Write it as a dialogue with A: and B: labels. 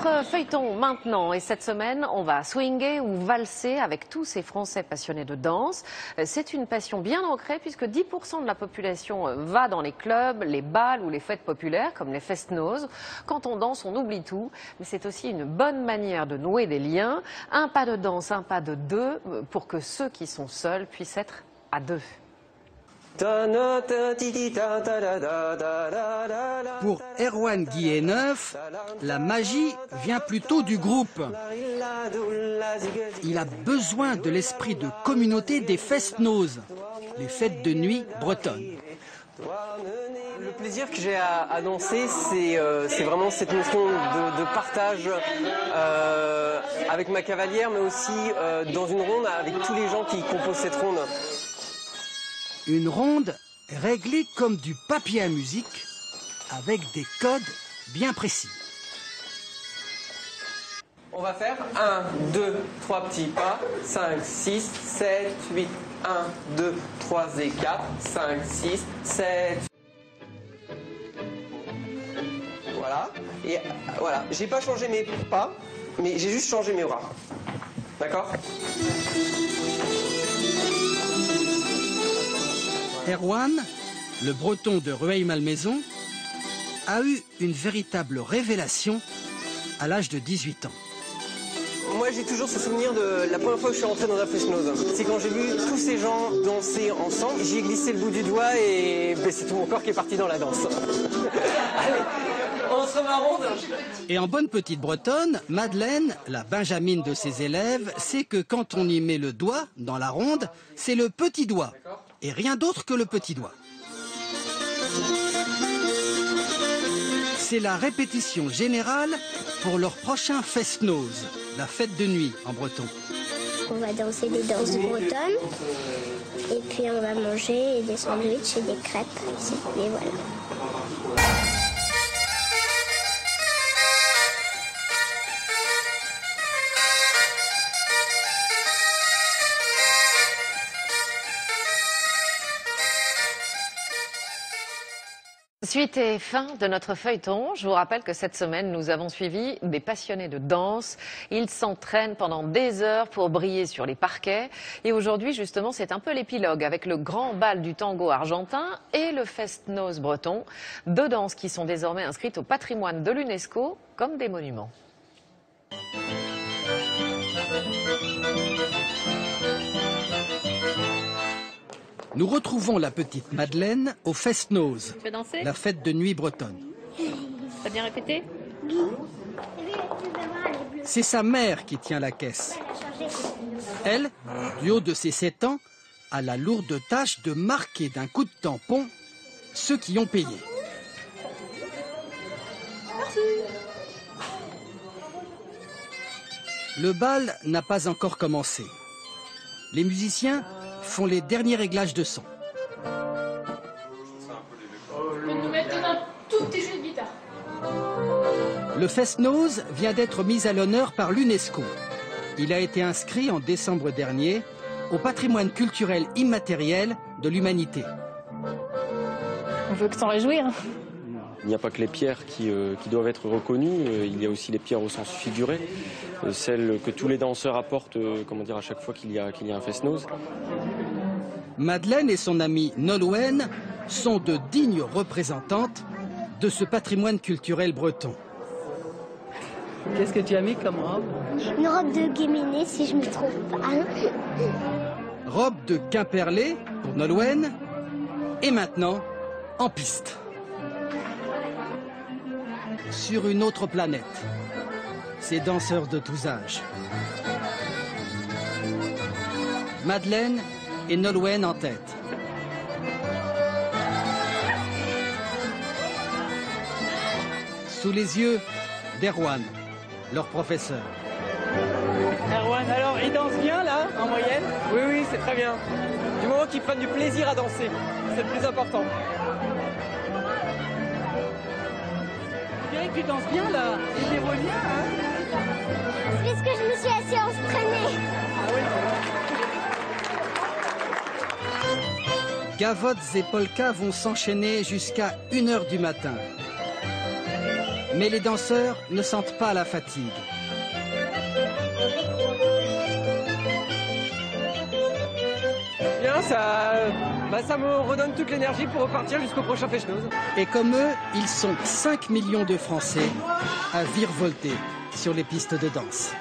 A: Notre feuilleton maintenant, et cette semaine, on va swinguer ou valser avec tous ces Français passionnés de danse. C'est une passion bien ancrée puisque 10% de la population va dans les clubs, les bals ou les fêtes populaires comme les fest-noz. Quand on danse, on oublie tout, mais c'est aussi une bonne manière de nouer des liens. Un pas de danse, un pas de deux, pour que ceux qui sont seuls puissent être à deux.
B: Pour Erwan Guilleneuf, la magie vient plutôt du groupe. Il a besoin de l'esprit de communauté des fest-noz, les fêtes de nuit bretonnes.
C: Le plaisir que j'ai à danser, c'est vraiment cette notion de partage avec ma cavalière, mais aussi dans une ronde avec tous les gens qui composent cette ronde.
B: Une ronde réglée comme du papier à musique, avec des codes bien précis.
C: On va faire 1, 2, 3 petits pas, 5, 6, 7, 8, 1, 2, 3 et 4, 5, 6, 7. Voilà, et voilà, j'ai pas changé mes pas, mais j'ai juste changé mes bras. D'accord ?
B: Erwan, le breton de Rueil-Malmaison, a eu une véritable révélation à l'âge de 18 ans.
C: Moi, j'ai toujours ce souvenir de la première fois que je suis rentré dans un fest-noz. C'est quand j'ai vu tous ces gens danser ensemble. J'y ai glissé le bout du doigt et c'est tout mon corps qui est parti dans la danse. Allez, on se remet en ronde.
B: Et en bonne petite bretonne, Madeleine, la benjamine de ses élèves, sait que quand on y met le doigt dans la ronde, c'est le petit doigt. Et rien d'autre que le petit doigt. C'est la répétition générale pour leur prochain fest-noz, la fête de nuit en breton.
D: On va danser des danses bretonnes, et puis on va manger des sandwichs et des crêpes, et voilà.
A: Suite et fin de notre feuilleton. Je vous rappelle que cette semaine, nous avons suivi des passionnés de danse. Ils s'entraînent pendant des heures pour briller sur les parquets. Et aujourd'hui, justement, c'est un peu l'épilogue avec le grand bal du tango argentin et le fest-noz breton. Deux danses qui sont désormais inscrites au patrimoine de l'UNESCO comme des monuments.
B: Nous retrouvons la petite Madeleine au fest-noz,
E: Tu veux danser?
B: la fête de nuit bretonne.
E: T'as bien répété?
B: C'est sa mère qui tient la caisse. Elle, du haut de ses 7 ans, a la lourde tâche de marquer d'un coup de tampon ceux qui ont payé. Le bal n'a pas encore commencé. Les musiciens font les derniers réglages de son.
F: Je vais nous mettre un tout petit jeu de guitare.
B: Le fest-noz vient d'être mis à l'honneur par l'UNESCO. Il a été inscrit en décembre dernier au patrimoine culturel immatériel de l'humanité.
E: On veut que t'en réjouir.
G: Il n'y a pas que les pierres qui doivent être reconnues, il y a aussi les pierres au sens figuré, celles que tous les danseurs apportent à chaque fois qu'il y a un fest-noz.
B: Madeleine et son amie Nolwenn sont de dignes représentantes de ce patrimoine culturel breton.
H: Qu'est-ce que tu as mis comme robe?
D: Une robe de guéménée, si je ne me trompe pas.
B: Robe de Quimperlé pour Nolwenn et maintenant en piste. Sur une autre planète, ces danseurs de tous âges. Madeleine et Nolwenn en tête. Sous les yeux d'Erwan, leur professeur.
C: Erwan, alors ils dansent bien là, en moyenne? Oui, oui, c'est très bien. Du moment qu'ils prennent du plaisir à danser, c'est le plus important.
H: Tu dirais que tu danses bien là, c'est des bien, hein?
D: C'est parce que je me suis assez entraînée.
H: Ah oui.
B: Gavottes et polkas vont s'enchaîner jusqu'à 1 h du matin. Mais les danseurs ne sentent pas la fatigue.
C: Bien, ça me redonne toute l'énergie pour repartir jusqu'au prochain Fest-Noz.
B: Et comme eux, ils sont 5 millions de Français à virevolter sur les pistes de danse.